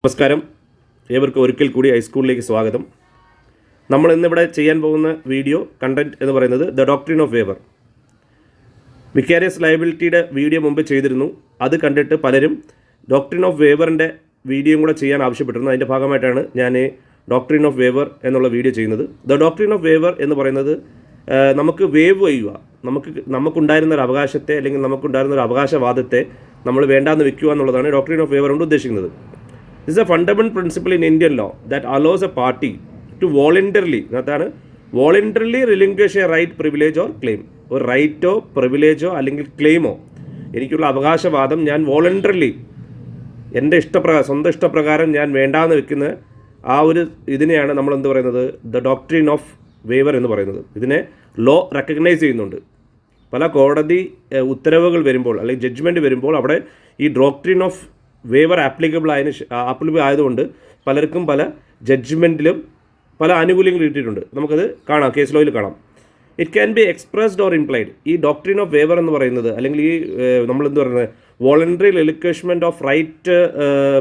നമസ്കാരം, ഏവർക്കും ഒരിക്കൽ കൂടി ഹൈസ്കൂളിലേക്ക് സ്വാഗതം. നമ്മൾ ഇന്നിവിടെ ചെയ്യാൻ പോകുന്ന വീഡിയോ കണ്ടന്റ് എന്ന് പറയുന്നത് the doctrine of waiver. Vicarious ലയബിലിറ്റിയുടെ വീഡിയോ മുമ്പ് ചെയ്തിരുന്നു. അത് കണ്ടിട്ട് പലരും ഡോക്ട്രിൻ ഓഫ് വേവറിൻ്റെ വീഡിയോയും കൂടെ ചെയ്യാൻ ആവശ്യപ്പെട്ടിരുന്നു. അതിൻ്റെ ഭാഗമായിട്ടാണ് ഞാൻ ഡോക്ട്രിൻ ഓഫ് വേവർ എന്നുള്ള വീഡിയോ ചെയ്യുന്നത്. ദ ഡോക്ട്രിൻ ഓഫ് വേവർ എന്ന് പറയുന്നത് നമുക്ക് വേവ് ചെയ്യുക, നമുക്കുണ്ടായിരുന്ന ഒരു അവകാശത്തെ അല്ലെങ്കിൽ നമുക്കുണ്ടായിരുന്ന ഒരു അവകാശവാദത്തെ നമ്മൾ വേണ്ടാന്ന് വെക്കുക എന്നുള്ളതാണ് ഡോക്ട്രിൻ ഓഫ് വേവർ കൊണ്ട് ഉദ്ദേശിക്കുന്നത്. This is a fundamental principle in Indian law that allows a party to voluntarily relinquish a right, privilege or claim. ഒരു റൈറ്റോ പ്രിവിലേജോ അല്ലെങ്കിൽ ക്ലെയിമോ എനിക്കുള്ള അവകാശവാദം ഞാൻ വോളണ്ടറിലി എൻ്റെ സ്വന്തം ഇഷ്ടപ്രകാരം ഞാൻ വേണ്ടാന്ന് വെക്കുന്ന ആ ഒരു ഇതിനെയാണ് നമ്മൾ എന്ത് പറയുന്നത്, ദ ഡോക്ട്രിൻ ഓഫ് വേവർ എന്ന് പറയുന്നത്. ഇതിനെ ലോ റെക്കഗ്നൈസ് ചെയ്യുന്നുണ്ട്. പല കോടതി ഉത്തരവുകൾ വരുമ്പോൾ അല്ലെങ്കിൽ ജഡ്ജ്മെൻറ്റ് വരുമ്പോൾ അവിടെ ഈ ഡോക്ട്രിൻ ഓഫ് വേവർ ആപ്ലിക്കബിൾ ആയതുകൊണ്ട് പലർക്കും പല ജഡ്ജ്മെൻറ്റിലും പല ആനുകൂല്യങ്ങൾ കിട്ടിയിട്ടുണ്ട്. നമുക്കത് കാണാം, കേസ് ലോയിൽ കാണാം. It can be expressed or implied. ഈ ഡോക്ട്രിൻ ഓഫ് വേവർ എന്ന് പറയുന്നത് അല്ലെങ്കിൽ ഈ നമ്മളെന്ത് പറയുന്നത് voluntary relinquishment of right,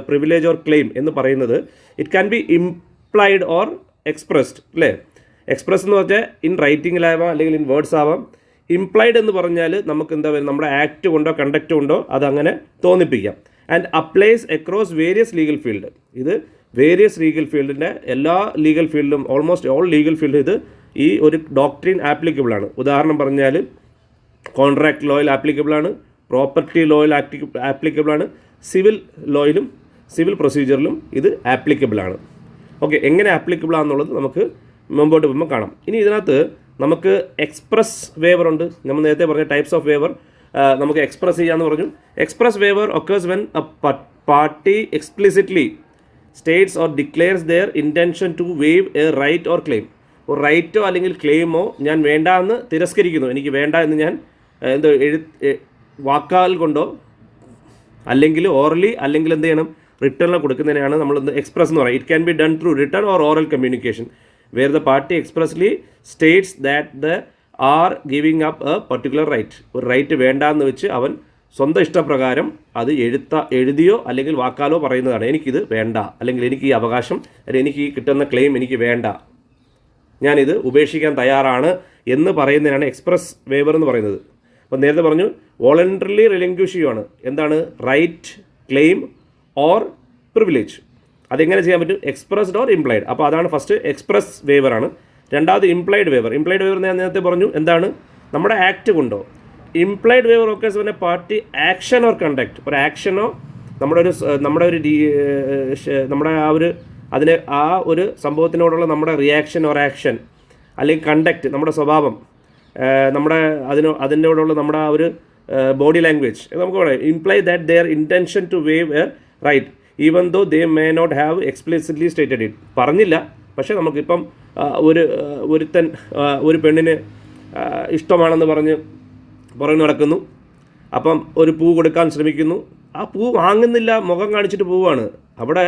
privilege or claim എന്ന് പറയുന്നത് it can be implied or expressed, അല്ലേ? എക്സ്പ്രസ് എന്ന് വെച്ചാൽ ഇൻ റൈറ്റിങ്ങിലാവാം അല്ലെങ്കിൽ ഇൻ വേർഡ്സ് ആവാം. ഇംപ്ലൈഡ് എന്ന് പറഞ്ഞാൽ നമുക്ക് എന്താ പറയുക, നമ്മുടെ ആക്ട് കൊണ്ടോ കണ്ടക്ട് കൊണ്ടോ അതങ്ങനെ തോന്നിപ്പിക്കാം. And applies across various legal field. ഇത് വേരിയസ് ലീഗൽ ഫീൽഡിൻ്റെ എല്ലാ ലീഗൽ ഫീൽഡിലും ഓൾമോസ്റ്റ് ഓൾ ലീഗൽ ഫീൽഡ് ഇത് ഈ ഒരു ഡോക്ട്രിൻ ആപ്ലിക്കബിളാണ്. ഉദാഹരണം പറഞ്ഞാൽ കോൺട്രാക്ട് ലോയിൽ ആപ്ലിക്കബിളാണ്, പ്രോപ്പർട്ടി ലോയിൽ ആപ്ലിക്കബിളാണ്, സിവിൽ ലോയിലും സിവിൽ പ്രൊസീജിയറിലും ഇത് ആപ്ലിക്കബിളാണ്. ഓക്കെ, എങ്ങനെ ആപ്ലിക്കബിളാണെന്നുള്ളത് നമുക്ക് മുമ്പോട്ട് പോകുമ്പോൾ കാണാം. ഇനി ഇതിനകത്ത് നമുക്ക് എക്സ്പ്രസ് വേവർ ഉണ്ട്. നമ്മൾ നേരത്തെ പറഞ്ഞ ടൈപ്സ് ഓഫ് വേവർ നമുക്ക് എക്സ്പ്രസ് ചെയ്യാമെന്ന് പറഞ്ഞു. Express waiver occurs when a party explicitly states or declares their intention to waive a right or claim. ഒരു റൈറ്റോ അല്ലെങ്കിൽ ക്ലെയിമോ ഞാൻ വേണ്ട എന്ന് തിരസ്കരിക്കുന്നു, എനിക്ക് വേണ്ട എന്ന് ഞാൻ വാക്കാൽ കൊണ്ടോ അല്ലെങ്കിൽ ഓറലി അല്ലെങ്കിൽ എന്ത് ചെയ്യണം, റിട്ടേണിൽ കൊടുക്കുന്നതിനാണ് നമ്മൾ എക്സ്പ്രസ് എന്ന് പറയുന്നത്. It can be done through written or oral communication where the party expressly states that they are giving up a particular right. ഒരു റൈറ്റ് വേണ്ടാന്ന് വെച്ച് അവൻ സ്വന്തം ഇഷ്ടപ്രകാരം അത് എഴുതിയോ അല്ലെങ്കിൽ വാക്കാലോ പറയുന്നതാണ്, എനിക്കിത് വേണ്ട, അല്ലെങ്കിൽ എനിക്ക് ഈ അവകാശം അല്ലെങ്കിൽ എനിക്ക് ഈ കിട്ടുന്ന ക്ലെയിം എനിക്ക് വേണ്ട, ഞാനിത് ഉപേക്ഷിക്കാൻ തയ്യാറാണ് എന്ന് പറയുന്നതിനാണ് എക്സ്പ്രസ് വേവർ എന്ന് പറയുന്നത്. അപ്പോൾ നേരത്തെ പറഞ്ഞു വോളണ്ടറിലി റിലിങ്ക്വിഷ് ചെയ്യുകയാണ്. എന്താണ് റൈറ്റ്, ക്ലെയിം ഓർ പ്രിവിലേജ്. അതെങ്ങനെ ചെയ്യാൻ പറ്റും? Expressed or implied. അപ്പോൾ അതാണ് ഫസ്റ്റ് എക്സ്പ്രസ് വേവറാണ്. രണ്ടാമത് ഇംപ്ലൈഡ് വേവർ. ഇംപ്ലൈഡ് വേവർ ഞാൻ നേരത്തെ പറഞ്ഞു എന്താണ്, നമ്മുടെ ആക്ട് കൊണ്ടോ. ഇംപ്ലൈഡ് വേവർ ഓക്കേഴ്സ് പിന്നെ പാർട്ടി ആക്ഷൻ ഓർ കണ്ടക്ട്. ഒരു ആക്ഷനോ നമ്മുടെ ആ ഒരു സംഭവത്തിനോടുള്ള നമ്മുടെ റിയാക്ഷൻ ഓർ ആക്ഷൻ അല്ലെങ്കിൽ കണ്ടക്ട്, നമ്മുടെ സ്വഭാവം, അതിനോടുള്ള നമ്മുടെ ആ ഒരു ബോഡി ലാംഗ്വേജ് നമുക്ക് പറയാം. Imply that their intention to waive a right even though they may not have explicitly stated it. പറഞ്ഞില്ല, പക്ഷേ നമുക്കിപ്പം ഒരുത്തൻ ഒരു പെണ്ണിന് ഇഷ്ടമാണെന്ന് പറഞ്ഞ് പുറകെ നടക്കുന്നു. അപ്പം ഒരു പൂ കൊടുക്കാൻ ശ്രമിക്കുന്നു, ആ പൂ വാങ്ങുന്നില്ല, മുഖം കാണിച്ചിട്ട് പോവുകയാണ്. അവിടെ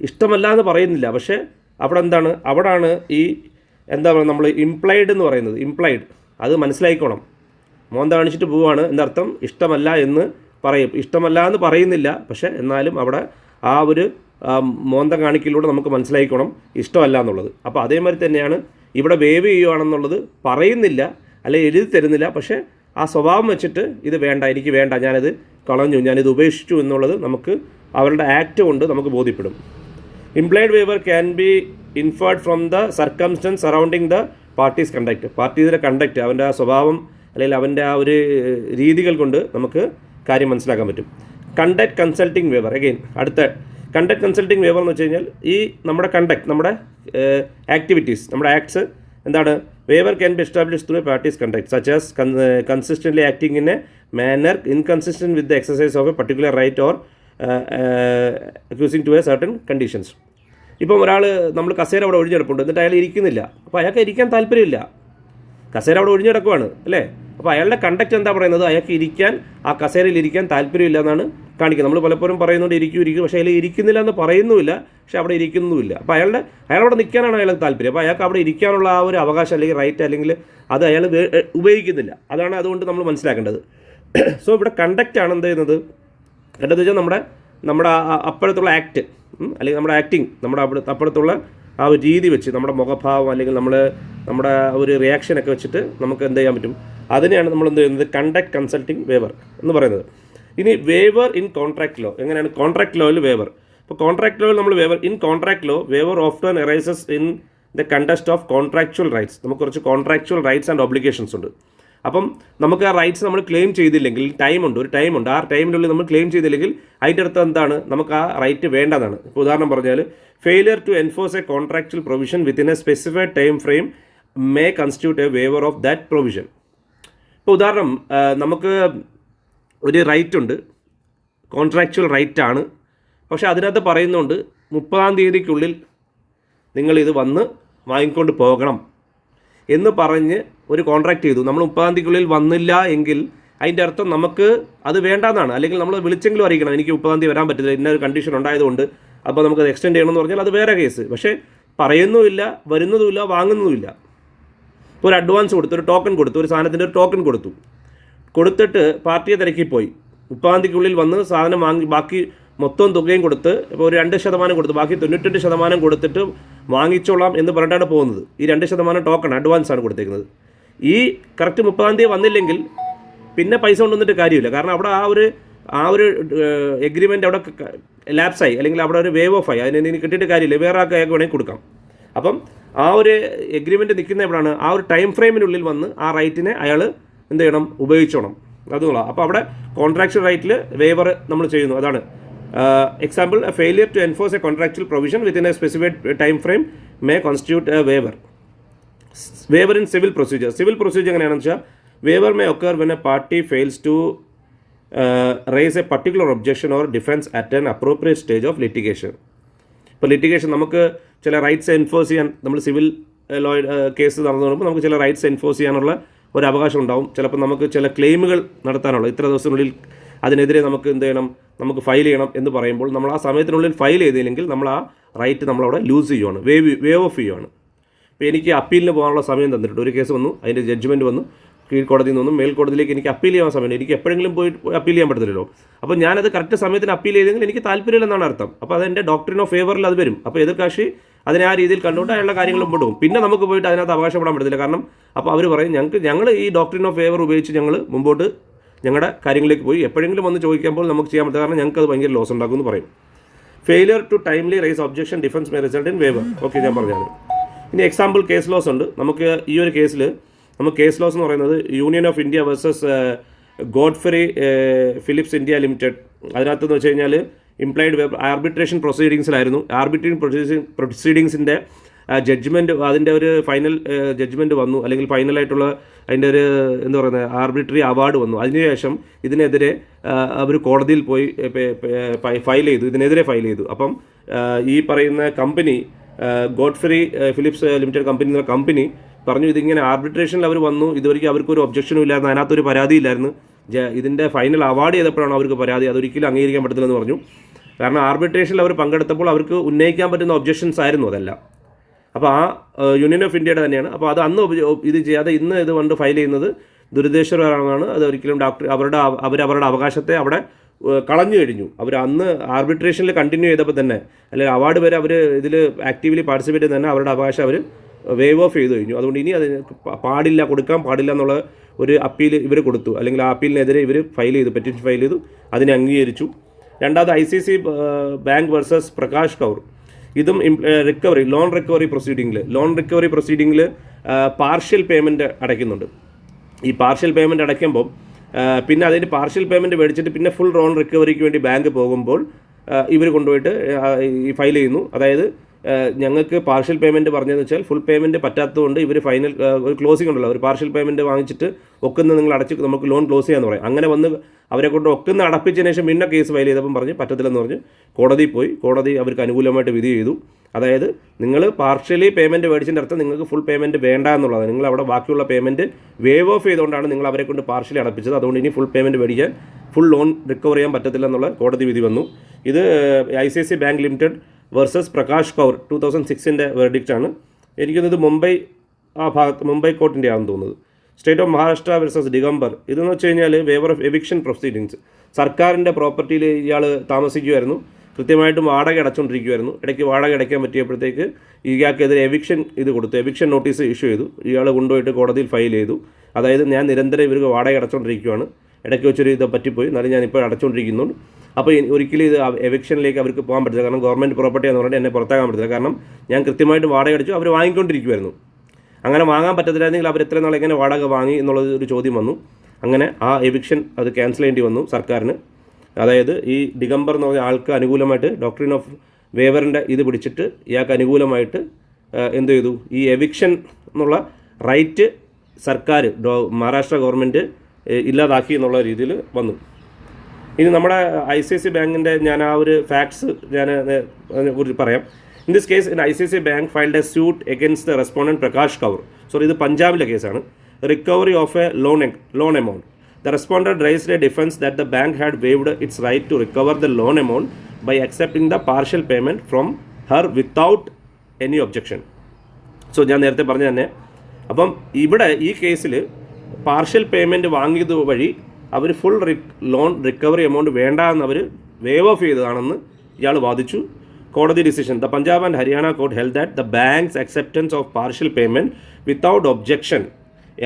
ഇഷ്ടമല്ല എന്ന് പറയുന്നില്ല, പക്ഷേ അവിടെ എന്താണ്, അവിടാണ് ഈ എന്താ പറയുക നമ്മൾ ഇംപ്ലൈഡ് എന്ന് പറയുന്നത്. ഇംപ്ലൈഡ് അത് മനസ്സിലായിക്കോണം. മോന്ത കാണിച്ചിട്ട് പോവുകയാണ് എന്നർത്ഥം ഇഷ്ടമല്ല എന്ന് പറയും. ഇഷ്ടമല്ല എന്ന് പറയുന്നില്ല, പക്ഷേ എന്നാലും അവിടെ ആ ഒരു മോന്ത കാണിക്കലിലൂടെ നമുക്ക് മനസ്സിലായിക്കോണം ഇഷ്ടമല്ല എന്നുള്ളത്. അപ്പോൾ അതേമാതിരി തന്നെയാണ് ഇവിടെ വേവ് ചെയ്യുകയാണെന്നുള്ളത് പറയുന്നില്ല അല്ലെങ്കിൽ എഴുതി തരുന്നില്ല, പക്ഷേ ആ സ്വഭാവം വെച്ചിട്ട് ഇത് വേണ്ട, എനിക്ക് വേണ്ട, ഞാനിത് കളഞ്ഞു, ഞാനിത് ഉപേക്ഷിച്ചു എന്നുള്ളത് നമുക്ക് അവരുടെ ആക്ട് കൊണ്ട് നമുക്ക് ബോധ്യപ്പെടും. Implied waiver can be inferred from the circumstances surrounding the parties conduct. പാർട്ടീസിൻ്റെ കണ്ടക്ട്, അവൻ്റെ ആ സ്വഭാവം അല്ലെങ്കിൽ അവൻ്റെ ആ ഒരു രീതികൾ കൊണ്ട് നമുക്ക് കാര്യം മനസ്സിലാക്കാൻ പറ്റും. Conduct consulting waiver. അഗെയിൻ അടുത്ത കണ്ടക്ട് കൺസൾട്ടിങ് വേവർ എന്ന് വെച്ച് കഴിഞ്ഞാൽ ഈ നമ്മുടെ കണ്ടക്ട്, നമ്മുടെ ആക്ടിവിറ്റീസ്, നമ്മുടെ ആക്ട്സ് എന്താണ്, waiver can be establish through parties conduct such as consistently acting in a manner inconsistent with the exercise of a particular right or accusing to a certain conditions. ഇപ്പം ഒരാൾ നമ്മൾ കസേര അവിടെ ഒഴിഞ്ഞെടുപ്പുണ്ട്, എന്നിട്ട് അയാൾ ഇരിക്കുന്നില്ല. അപ്പോൾ അയാൾക്ക് ഇരിക്കാൻ താല്പര്യമില്ല, കസേര അവിടെ ഒഴിഞ്ഞെടുക്കുവാണ്, അല്ലേ? അപ്പോൾ അയാളുടെ കണ്ടക്ട് എന്താ പറയുന്നത്, അയാൾക്ക് ഇരിക്കാൻ, ആ കസേരയിൽ ഇരിക്കാൻ താല്പര്യമില്ല എന്നാണ് കാണിക്കുന്നത്. നമ്മൾ പലപ്പോഴും പറയുന്നുണ്ട് ഇരിക്കും, പക്ഷേ അയാൾ ഇരിക്കുന്നില്ല എന്ന് പറയുന്നുമില്ല, പക്ഷേ അവിടെ ഇരിക്കുന്നുമില്ല. അപ്പോൾ അയാളവിടെ നിൽക്കാനാണ് അയാൾക്ക് താല്പര്യം. അപ്പോൾ അയാൾക്ക് അവിടെ ഇരിക്കാനുള്ള ആ ഒരു അവകാശം അല്ലെങ്കിൽ റൈറ്റ് അല്ലെങ്കിൽ അത് അയാൾ ഉപയോഗിക്കുന്നില്ല. അതുകൊണ്ട് നമ്മൾ മനസ്സിലാക്കേണ്ടത്. സോ ഇവിടെ കണ്ടക്റ്റാണ് എന്ത് ചെയ്യുന്നത്, കണ്ടത് വെച്ചാൽ നമ്മുടെ നമ്മുടെ അപ്പോഴത്തുള്ള ആക്ട് അല്ലെങ്കിൽ നമ്മുടെ ആക്ടിങ്, നമ്മുടെ അപ്പുറത്തുള്ള ആ ഒരു രീതി വെച്ച്, നമ്മുടെ മുഖഭാവം അല്ലെങ്കിൽ നമ്മുടെ ഒരു റിയാക്ഷനൊക്കെ വെച്ചിട്ട് നമുക്ക് എന്ത് ചെയ്യാൻ പറ്റും, അതിനെയാണ് നമ്മൾ എന്ത് ചെയ്യുന്നത് കണ്ടക്ട് കൺസൾട്ടിങ് വേവർ എന്ന് പറയുന്നത്. ഇനി വേവർ ഇൻ കോൺട്രാക്ട് ലോ എങ്ങനെയാണ്? കോൺട്രാക്ട് ലോയിൽ വേവർ. ഇപ്പോൾ കോൺട്രാക്ട് ലോയിൽ നമ്മൾ waiver in contract law waiver often arises in the context of contractual rights. നമുക്ക് കുറച്ച് കോൺട്രാക്ച്വൽ റൈറ്റ്സ് ആൻഡ് ഒബ്ലിഗേഷൻസ് ഉണ്ട്. അപ്പം നമുക്ക് ആ റൈറ്റ്സ് നമ്മൾ ക്ലെയിം ചെയ്തില്ലെങ്കിൽ ഒരു ടൈമുണ്ട്, ആ ടൈമിനുള്ളിൽ നമ്മൾ ക്ലെയിം ചെയ്തില്ലെങ്കിൽ അതിൻ്റെ അടുത്ത് എന്താണ്, നമുക്ക് ആ റൈറ്റ് വേണ്ടതാണ്. ഇപ്പോൾ ഉദാഹരണം പറഞ്ഞാൽ failure to enforce a contractual provision within a specified time frame may constitute a waiver of that provision. ഇപ്പോൾ ഉദാഹരണം, നമുക്ക് ഒരു റൈറ്റ് ഉണ്ട്, കോൺട്രാക്ച്വൽ റൈറ്റ് ആണ്, പക്ഷേ അതിനകത്ത് പറയുന്നുണ്ട് 30-ാം തീയതിക്കുള്ളിൽ നിങ്ങളിത് വന്ന് വാങ്ങിക്കൊണ്ട് പോകണം എന്ന് പറഞ്ഞ് ഒരു കോൺട്രാക്ട് ചെയ്തു. നമ്മൾ 30-ാം തീയതിക്കുള്ളിൽ വന്നില്ല എങ്കിൽ അതിൻ്റെ അർത്ഥം നമുക്ക് അത് വേണ്ടാന്നാണ്. അല്ലെങ്കിൽ നമ്മൾ വിളിച്ചെങ്കിലും അറിയിക്കണം, എനിക്ക് 30-ാം തീയതി വരാൻ പറ്റില്ല, ഇന്ന ഒരു കണ്ടീഷൻ ഉണ്ടായതുകൊണ്ട്, അപ്പോൾ നമുക്കത് എക്സ്റ്റെൻഡ് ചെയ്യണമെന്ന് പറഞ്ഞാൽ അത് വേറെ കേസ്. പക്ഷേ പറയുന്നുമില്ല, വരുന്നതുമില്ല, വാങ്ങുന്നതുമില്ല. ഇപ്പോൾ ഒരു അഡ്വാൻസ് കൊടുത്തു, ഒരു ടോക്കൺ കൊടുത്തു, ഒരു സാധനത്തിൻ്റെ ഒരു ടോക്കൺ കൊടുത്തിട്ട് പാർട്ടിയെ തിരക്കിപ്പോയി, 30-ാം തീയതിക്കുള്ളിൽ വന്ന് സാധനം വാങ്ങി ബാക്കി മൊത്തം തുകയും കൊടുത്ത്, ഇപ്പോൾ ഒരു 2% കൊടുത്ത് ബാക്കി 98% കൊടുത്തിട്ട് വാങ്ങിച്ചോളാം എന്ന് പറഞ്ഞിട്ടാണ് പോകുന്നത്. ഈ 2% ടോക്കൺ അഡ്വാൻസ് ആണ് കൊടുത്തേക്കുന്നത്. ഈ കറക്റ്റ് 30-ാം തീയതി വന്നില്ലെങ്കിൽ പിന്നെ പൈസ കൊണ്ടുവന്നിട്ട് കാര്യമില്ല. കാരണം അവിടെ ആ ഒരു എഗ്രിമെൻ്റ് അവിടെ ലാപ്സായി, അല്ലെങ്കിൽ അവിടെ ഒരു വേവ് ഓഫ് ആയി, അതിന് കിട്ടിയിട്ട് കാര്യമില്ല, വേറെ ആൾക്ക് വേണമെങ്കിൽ കൊടുക്കാം. അപ്പം ആ ഒരു എഗ്രിമെൻറ്റ് നിൽക്കുന്ന എവിടെയാണ്, ആ ഒരു ടൈം ഫ്രെയിമിനുള്ളിൽ വന്ന് ആ റൈറ്റിനെ അയാൾ എന്ത് ചെയ്യണം, ഉപയോഗിച്ചോണം. അതുകൊള്ളാം. അപ്പോൾ അവിടെ കോൺട്രാക്ച്വൽ റൈറ്റിൽ വേവർ നമ്മൾ ചെയ്യുന്നു. അതാണ് example, a failure to enforce a contractual provision within a specified time frame may constitute a waiver. Waiver in civil procedure. Civil procedure എങ്ങനെയാണെന്ന് വെച്ചാൽ, waiver may occur when a party fails to raise a particular objection or defence at an appropriate stage of litigation. ഇപ്പോൾ litigation നമുക്ക് ചില rights enforce ചെയ്യാൻ, നമ്മൾ civil law case നടന്നു വരുമ്പോൾ നമുക്ക് ചില റൈറ്റ്സ് എൻഫോഴ്സ് ചെയ്യാനുള്ള ഒരു അവകാശം ഉണ്ടാവും. ചിലപ്പോൾ നമുക്ക് ചില ക്ലെയിമുകൾ നടത്താനുള്ള, ഇത്ര ദിവസത്തിനുള്ളിൽ അതിനെതിരെ നമുക്ക് എന്ത് ചെയ്യണം, നമുക്ക് ഫയൽ ചെയ്യണം എന്ന് പറയുമ്പോൾ നമ്മൾ ആ സമയത്തിനുള്ളിൽ ഫയൽ ചെയ്തില്ലെങ്കിൽ നമ്മൾ ആ റൈറ്റ് നമ്മളവിടെ ലൂസ് ചെയ്യുവാണ്, വേവ് ഓഫ് ചെയ്യുവാണ്. ഇപ്പോൾ എനിക്ക് അപ്പീലിന് പോകാനുള്ള സമയം തന്നിട്ടുണ്ട്. ഒരു കേസ് വന്നു, അതിൻ്റെ ജഡ്ജ്മെൻറ്റ് വന്നു, കീഴ്ക്കോടതിയിൽ നിന്നും മേൽക്കോടതിയിലേക്ക് എനിക്ക് അപ്പീൽ ചെയ്യാൻ സമയമുണ്ട്. എനിക്ക് എപ്പോഴെങ്കിലും പോയി അപ്പീൽ ചെയ്യാൻ പറ്റത്തില്ലല്ലോ. അപ്പോൾ ഞാനത് കറക്റ്റ് സമയത്തിന് അപ്പീൽ ചെയ്തെങ്കിൽ എനിക്ക് താല്പര്യമില്ലെന്നാണ് അർത്ഥം. അപ്പോൾ അതെൻ്റെ ഡോക്ട്രിൻ ഓഫ് ഫേവറിൽ അത് വരും. അപ്പോൾ എതിർകക്ഷി അതിനെ ആ രീതിയിൽ കണ്ടുകൊണ്ട് അയാളുടെ കാര്യങ്ങൾ മുമ്പോട്ട് പോകും. പിന്നെ നമുക്ക് പോയിട്ട് അതിനകത്ത് അവകാശപ്പെടാൻ പറ്റത്തില്ല. കാരണം അപ്പോൾ അവർ പറയും, ഞങ്ങൾ ഈ ഡോക്ട്രിൻ ഓഫ് ഫേവർ ഉപയോഗിച്ച് ഞങ്ങൾ മുമ്പോട്ട് ഞങ്ങളുടെ കാര്യങ്ങളിലേക്ക് പോയി, എപ്പോഴെങ്കിലും വന്ന് ചോദിക്കുമ്പോൾ നമുക്ക് ചെയ്യാൻ പറ്റില്ല, കാരണം ഞങ്ങൾക്ക് അത് ഭയങ്കര ലോസ് ഉണ്ടാക്കുമെന്ന് പറയും. Failure to timely raise objection defence may result in waiver. Okay, ഞാൻ പറഞ്ഞത്. ഇനി എക്സാമ്പിൾ കേസ് ലോസ് ഉണ്ട്. നമുക്ക് ഈ ഒരു കേസിൽ നമുക്ക് കേസ് ലോസ് എന്ന് പറയുന്നത് Union of India versus Godfrey Phillips India Limited. അതിനകത്തെന്ന് വെച്ച് കഴിഞ്ഞാൽ ഇംപ്ലൈഡ് ആർബിട്രേഷൻ പ്രൊസീഡിങ്സിലായിരുന്നു. ആർബിട്രേഷൻ പ്രൊസീഡിങ്സിൻ്റെ ജഡ്ജ്മെൻറ്റ്, അതിൻ്റെ ഒരു ഫൈനൽ ജഡ്ജ്മെൻറ്റ് വന്നു, അല്ലെങ്കിൽ ഫൈനലായിട്ടുള്ള അതിൻ്റെ ഒരു എന്താ പറയുന്നത് ആർബിട്രറി അവാർഡ് വന്നു. അതിനുശേഷം ഇതിനെതിരെ അവർ കോടതിയിൽ പോയി ഫയൽ ചെയ്തു, ഇതിനെതിരെ ഫയൽ ചെയ്തു. അപ്പം ഈ പറയുന്ന company Godfrey Phillips Limited company പറഞ്ഞു, ഇതിങ്ങനെ ആർബിട്രേഷനിൽ അവർ വന്നു, ഇതുവരെയ്ക്ക് അവർക്കൊരു ഒബ്ജക്ഷനും ഇല്ലായിരുന്നു, അതിനകത്തൊരു പരാതിയില്ലായിരുന്നു. ഇതിൻ്റെ ഫൈനൽ അവാർഡ് ചെയ്തപ്പോഴാണ് അവർക്ക് പരാതി, അതൊരിക്കലും അംഗീകരിക്കാൻ പറ്റത്തില്ലെന്ന് പറഞ്ഞു. കാരണം ആർബിട്രേഷനിൽ അവർ പങ്കെടുത്തപ്പോൾ അവർക്ക് ഉന്നയിക്കാൻ പറ്റുന്ന ഒബ്ജക്ഷൻസ് ആയിരുന്നു അതെല്ലാം. അപ്പോൾ ആ യൂണിയൻ ഓഫ് ഇന്ത്യയുടെ തന്നെയാണ്. അപ്പോൾ അത് അന്ന് ഇത് ചെയ്യാതെ ഇന്ന് ഇത് കൊണ്ട് ഫയൽ ചെയ്യുന്നത് ദുരുദ്ദേശപരമാണ്. അത് ഒരിക്കലും അവരുടെ അവകാശത്തെ അവിടെ കളഞ്ഞു കഴിഞ്ഞു. അവർ അന്ന് ആർബിട്രേഷനിൽ കണ്ടിന്യൂ ചെയ്തപ്പോൾ തന്നെ, അല്ലെങ്കിൽ അവാർഡ് വരെ അവർ ഇതിൽ ആക്റ്റീവ്ലി പാർട്ടിസിപ്പേറ്റ് ചെയ്ത് തന്നെ അവരുടെ അവകാശം അവർ വേവ് ഓഫ് ചെയ്ത് കഴിഞ്ഞു. അതുകൊണ്ട് ഇനി അതിന് കൊടുക്കാൻ പാടില്ല എന്നുള്ള ഒരു അപ്പീൽ ഇവർ കൊടുത്തു, അല്ലെങ്കിൽ ആ അപ്പീലിനെതിരെ ഇവർ ഫയൽ ചെയ്തു, പെറ്റീഷൻ ഫയൽ ചെയ്തു, അതിനെ അംഗീകരിച്ചു. രണ്ടാമത് ICC bank versus Prakash Kaur. ഇതും ലോൺ റിക്കവറി പ്രൊസീഡിങ്ങിൽ പാർഷ്യൽ പേയ്മെൻറ്റ് അടയ്ക്കുന്നുണ്ട്. ഈ പാർഷ്യൽ പേയ്മെൻറ്റ് അടയ്ക്കുമ്പോൾ പിന്നെ അതിന് പാർഷ്യൽ പേയ്മെൻറ്റ് മേടിച്ചിട്ട് പിന്നെ ഫുൾ ലോൺ റിക്കവറിക്ക് വേണ്ടി ബാങ്ക് പോകുമ്പോൾ ഇവർ കൊണ്ടുപോയിട്ട് ഈ ഫയൽ ചെയ്യുന്നു. അതായത് ഞങ്ങൾക്ക് പാർഷ്യൽ പേയ്മെൻറ്റ് പറഞ്ഞതെന്ന് വെച്ചാൽ ഫുൾ പേയ്മെൻറ്റ് പറ്റാത്തതുകൊണ്ട് ഇവർ ഫൈനൽ ഒരു ക്ലോസിംഗ് ഉണ്ടല്ലോ, ഒരു പാർഷ്യൽ പേയ്മെൻറ്റ് വാങ്ങിച്ചിട്ട് ഒക്കുന്ന നിങ്ങൾ അടച്ച് നമുക്ക് ലോൺ ക്ലോസ് ചെയ്യാമെന്ന് പറയും. അങ്ങനെ വന്ന് അവരെ കൊണ്ട് ഒക്കുന്ന അടപ്പിച്ചതിന് ശേഷം പിന്നെ കേസ് ഫയൽ ചെയ്തപ്പം പറഞ്ഞ് പറ്റത്തില്ലെന്ന് പറഞ്ഞ് കോടതിയിൽ പോയി. കോടതി അവർക്ക് അനുകൂലമായിട്ട് വിധി ചെയ്തു. അതായത് നിങ്ങൾ പാർഷ്യലി പേയ്മെൻറ്റ് മേടിച്ചതിൻ്റെ അർത്ഥം നിങ്ങൾക്ക് ഫുൾ പേയ്മെൻറ്റ് വേണ്ട എന്നുള്ളതാണ്. നിങ്ങൾ അവിടെ ബാക്കിയുള്ള പേയ്മെൻറ്റ് വേവ് ഓഫ് ചെയ്തുകൊണ്ടാണ് നിങ്ങൾ അവരെ കൊണ്ട് പാർഷ്യലി അടപ്പിച്ചത്. അതുകൊണ്ട് ഇനി ഫുൾ പേയ്മെൻറ്റ് മേടിക്കാൻ, ഫുൾ ലോൺ റിക്കവർ ചെയ്യാൻ പറ്റത്തില്ല എന്നുള്ള കോടതി വിധി വന്നു. ഇത് ICICI Bank Limited versus Prakash Kaur 2006 വെർഡിക്റ്റാണ്. എനിക്കൊന്നത് മുംബൈ കോർട്ടിൻ്റെ ആണെന്ന് തോന്നുന്നത്. State of Maharashtra versus Digambar. ഇതെന്ന് വെച്ച് കഴിഞ്ഞാൽ വേവർ ഓഫ് എവിക്ഷൻ പ്രൊസീഡിങ്സ്. സർക്കാരിൻ്റെ പ്രോപ്പർട്ടിയിൽ ഇയാൾ താമസിക്കുമായിരുന്നു, കൃത്യമായിട്ടും വാടക അടച്ചുകൊണ്ടിരിക്കുമായിരുന്നു. ഇടയ്ക്ക് വാടക അടയ്ക്കാൻ പറ്റിയപ്പോഴത്തേക്ക് ഇയാൾക്കെതിരെ എവിക്ഷൻ കൊടുത്തു, എവിക്ഷൻ നോട്ടീസ് ഇഷ്യൂ ചെയ്തു. ഇയാൾ കൊണ്ടുപോയിട്ട് കോടതിയിൽ ഫയൽ ചെയ്തു. അതായത് ഞാൻ നിരന്തരം ഇവർക്ക് വാടക അടച്ചുകൊണ്ടിരിക്കുകയാണ്, ഇടയ്ക്ക് വെച്ചൊരു ഇത് പറ്റിപ്പോയി, എന്നാലും ഞാനിപ്പോൾ അടച്ചുകൊണ്ടിരിക്കുന്നുണ്ട്. അപ്പോൾ ഒരിക്കലും ഇത് എവിക്ഷനിലേക്ക് അവർക്ക് പോകാൻ പറ്റില്ല, കാരണം ഗവൺമെൻറ് പ്രോപ്പർട്ടിയാന്ന് പറഞ്ഞിട്ട് എന്നെ പുറത്താക്കാൻ പറ്റില്ല. കാരണം ഞാൻ കൃത്യമായിട്ട് വാടക അടിച്ചു, അവർ വാങ്ങിക്കൊണ്ടിരിക്കുമായിരുന്നു. അങ്ങനെ വാങ്ങാൻ പറ്റത്തില്ലായിരുന്നെങ്കിൽ അവർ എത്ര നാൾ എങ്ങനെ വാടക വാങ്ങി എന്നുള്ളത് ഒരു ചോദ്യം വന്നു. അങ്ങനെ ആ എവിക്ഷൻ അത് ക്യാൻസൽ ചെയ്യേണ്ടി വന്നു സർക്കാരിന്. അതായത് ഈ ദിഗംബർ എന്ന് പറഞ്ഞ ആൾക്ക് അനുകൂലമായിട്ട് ഡോക്ട്രിൻ ഓഫ് വേവറിൻ്റെ ഇത് പിടിച്ചിട്ട് ഇയാൾക്ക് അനുകൂലമായിട്ട് എന്ത് ചെയ്തു, ഈ എവിക്ഷൻ എന്നുള്ള റൈറ്റ് സർക്കാർ മഹാരാഷ്ട്ര ഗവൺമെൻറ് ഇല്ലാതാക്കി എന്നുള്ള രീതിയിൽ വന്നു. ഇനി നമ്മുടെ ICICI ബാങ്കിൻ്റെ ഞാൻ ആ ഒരു ഫാക്ട്സ് ഞാൻ അതിനെക്കുറിച്ച് പറയാം. In this case ICICI bank filed a suit against the respondent Prakash Kaur. Sorry, ഇത് പഞ്ചാബിലെ കേസാണ്. Recovery of a loan amount. The respondent raised a defense that the bank had waived its right to recover the loan amount by accepting the partial payment from her without any objection. So ഞാൻ നേരത്തെ പറഞ്ഞ തന്നെ, അപ്പം ഇവിടെ ഈ കേസിൽ partial payment വാങ്ങിയത് വഴി അവർ ഫുൾ ലോൺ റിക്കവറി എമൗണ്ട് വേണ്ട എന്ന് അവർ വേവ് ഓഫ് ചെയ്തതാണെന്ന് ഇയാൾ വാദിച്ചു. കോടതി decision, the Punjab and Haryana court held that the banks acceptance of partial payment without objection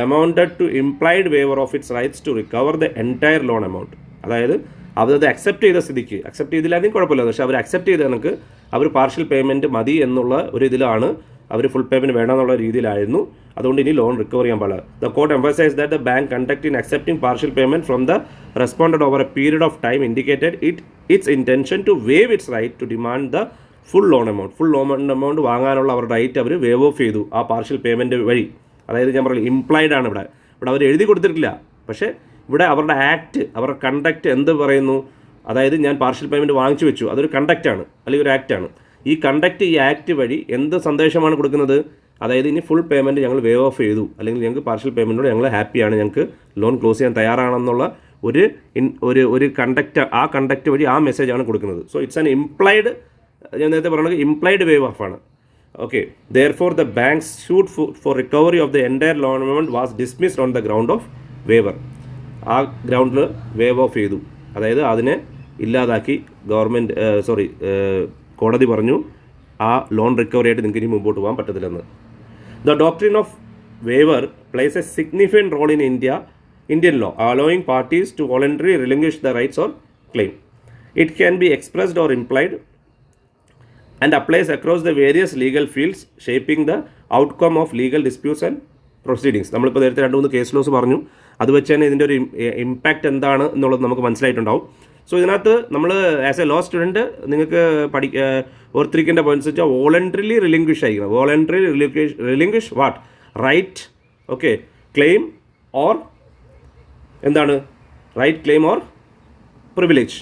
amounted to implied waiver of its rights to recover the entire loan amount. അതായത് അവരത് accept ചെയ്ത സ്ഥിതിക്ക്, accept ചെയ്തില്ലാതെങ്കിൽ കുഴപ്പമില്ല, പക്ഷേ അവർ accept ചെയ്ത കണക്ക് അവർ പാർഷ്യൽ പേയ്മെൻറ്റ് മതി എന്നുള്ള ഒരു ഇതിലാണ്, അവർ ഫുൾ പേയ്മെൻറ്റ് വേണമെന്നുള്ള രീതിയിലായിരുന്നു. അതുകൊണ്ട് ഇനി ലോൺ റിക്കവർ ചെയ്യാൻ പാടില്ല. The court emphasise that the bank conduct in accepting partial payment from the respondent over a period of time indicated its intention to waive its right to demand the full loan amount വാങ്ങാനുള്ള അവരുടെ right our wave of ചെയ്തു ആ partial payment വഴി. അതായത് ഞാൻ പറയുന്നത് implied ആണ് ഇവിടെ അവർ എഴുതി കൊടുത്തിട്ടില്ല, പക്ഷേ ഇവിടെ അവരുടെ ആക്ട്, അവരുടെ കണ്ടക്റ്റ് എന്ത് പറയുന്നു, അതായത് ഞാൻ പാർഷ്യൽ പേയ്മെൻറ്റ് വാങ്ങിച്ചു വെച്ചു, അതൊരു കണ്ടക്റ്റാണ് അല്ലെങ്കിൽ ഒരു ആക്റ്റാണ്. ഈ കണ്ടക്റ്റ്, ഈ ആക്ട് വഴി എന്ത് സന്ദേശമാണ് കൊടുക്കുന്നത്, അതായത് ഇനി ഫുൾ പേയ്മെൻറ്റ് ഞങ്ങൾ വേവ് ഓഫ് ചെയ്തു, അല്ലെങ്കിൽ ഞങ്ങൾക്ക് പാർഷ്യൽ പേയ്മെൻറ്റോട് ഞങ്ങൾ ഹാപ്പിയാണ്, ഞങ്ങൾക്ക് ലോൺ ക്ലോസ് ചെയ്യാൻ തയ്യാറാണെന്നുള്ള ഒരു കണ്ടക്റ്റ്, ആ കണ്ടക്റ്റ് വഴി ആ മെസ്സേജാണ് കൊടുക്കുന്നത്. സോ ഇറ്റ്സ് ആൻ ഇംപ്ലൈഡ്, ഞാൻ നേരത്തെ പറയുന്നത് ഇംപ്ലൈഡ് വേവ് ഓഫ് ആണ്. Okay, therefore the bank's suit for recovery of the entire loan amount was dismissed on the ground of waiver. ആ ഗ്രൗണ്ടിൽ വേവ് ഓഫ് ചെയ്തു, അതായത് അതിനെ ഇല്ലാതാക്കി കോടതി പറഞ്ഞു ആ ലോൺ റിക്കവറി ആയിട്ട് നിങ്ങൾക്ക് ഇനി മുമ്പോട്ട് പോകാൻ പറ്റത്തില്ലെന്ന്. The doctrine of waiver plays a significant role in Indian law, allowing parties to voluntarily relinquish the rights or claim. It can be expressed or implied and applies across the various legal fields, shaping the outcome of legal disputes and proceedings. നമ്മളിപ്പോൾ നേരത്തെ 2-3 case loss പറഞ്ഞു, അത് വെച്ച് തന്നെ ഇതിൻ്റെ ഒരു impact എന്താണ് എന്നുള്ളത് നമുക്ക് മനസ്സിലായിട്ടുണ്ടാവും. സോ ഇതിനകത്ത് നമ്മൾ ആസ് എ ലോ സ്റ്റുഡൻറ്റ് നിങ്ങൾക്ക് ഓർത്തിരിക്കേണ്ട പോയിന്റ്സ് വെച്ചാൽ വോളണ്ടറിലി റിലിംഗ്വിഷ് ആയിരിക്കണം. Voluntary relinquish what right, okay, claim or എന്താണ് റൈറ്റ്, ക്ലെയിം ഓർ പ്രിവിലേജ്.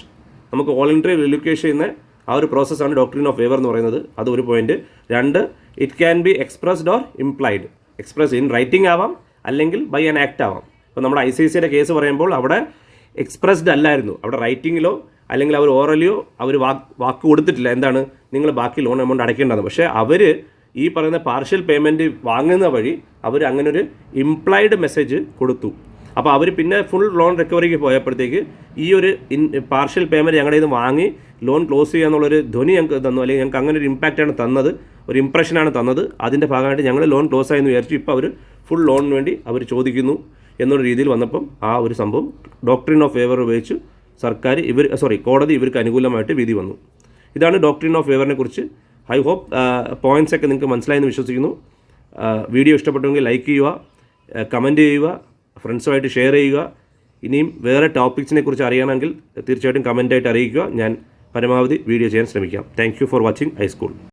നമുക്ക് വോളണ്ടറി റിലിംഗ്വിഷ് ചെയ്യുന്ന ആ ഒരു പ്രോസസ്സാണ് ഡോക്ട്രിൻ ഓഫ് വേവർ എന്ന് പറയുന്നത്. അത് ഒരു point. 2, it can be expressed or implied. Express in writing ആവാം, അല്ലെങ്കിൽ ബൈ ആൻ ആക്ട് ആവാം. ഇപ്പോൾ നമ്മുടെ ICICIയുടെ കേസ് പറയുമ്പോൾ അവിടെ എക്സ്പ്രസ്ഡ് അല്ലായിരുന്നു, അവിടെ റൈറ്റിങ്ങിലോ അല്ലെങ്കിൽ അവർ ഓറലിയോ അവർ വാക്ക് കൊടുത്തിട്ടില്ല, എന്താണ് നിങ്ങൾ ബാക്കി ലോൺ എമൗണ്ട് അടയ്ക്കേണ്ടത്. പക്ഷേ അവർ ഈ പറയുന്ന പാർഷ്യൽ പേയ്മെൻറ്റ് വാങ്ങുന്ന വഴി അവർ അങ്ങനെ ഒരു ഇംപ്ലൈഡ് മെസ്സേജ് കൊടുത്തു. അപ്പോൾ അവർ പിന്നെ ഫുൾ ലോൺ റിക്കവറിക്ക് പോയപ്പോഴത്തേക്ക് ഈ ഒരു പാർഷ്യൽ പേയ്മെൻറ്റ് ഞങ്ങളുടെ ഇത് വാങ്ങി ലോൺ ക്ലോസ് ചെയ്യുക എന്നുള്ളൊരു ധ്വനി ഞങ്ങൾക്ക് തന്നു, അല്ലെങ്കിൽ ഞങ്ങൾക്ക് അങ്ങനെ ഒരു ഇമ്പാക്റ്റാണ് തന്നത്, ഒരു ഇംപ്രഷനാണ് തന്നത്. അതിൻ്റെ ഭാഗമായിട്ട് ഞങ്ങൾ ലോൺ ക്ലോസ് ആയെന്ന് വിചാരിച്ചു. ഇപ്പോൾ അവർ ഫുൾ ലോണിന് വേണ്ടി അവർ ചോദിക്കുന്നു എന്നുള്ള രീതിയിൽ വന്നപ്പം ആ ഒരു സംഭവം ഡോക്ട്രിൻ ഓഫ് വേവർ ഉപയോഗിച്ച് കോടതി ഇവർക്ക് അനുകൂലമായിട്ട് വിധി വന്നു. ഇതാണ് ഡോക്ട്രിൻ ഓഫ് വേവറിനെ കുറിച്ച്. ഐ ഹോപ്പ് പോയിൻറ്റ്സ് ഒക്കെ നിങ്ങൾക്ക് മനസ്സിലായെന്ന് വിശ്വസിക്കുന്നു. വീഡിയോ ഇഷ്ടപ്പെട്ടെങ്കിൽ ലൈക്ക് ചെയ്യുക, കമൻറ്റ് ചെയ്യുക, ഫ്രണ്ട്സുമായിട്ട് ഷെയർ ചെയ്യുക. ഇനിയും വേറെ ടോപ്പിക്സിനെ കുറിച്ച് അറിയണമെങ്കിൽ തീർച്ചയായിട്ടും കമൻറ്റായിട്ട് അറിയിക്കുക. ഞാൻ പരമാവധി വീഡിയോ ചെയ്യാൻ ശ്രമിക്കാം. Thank you for watching I school.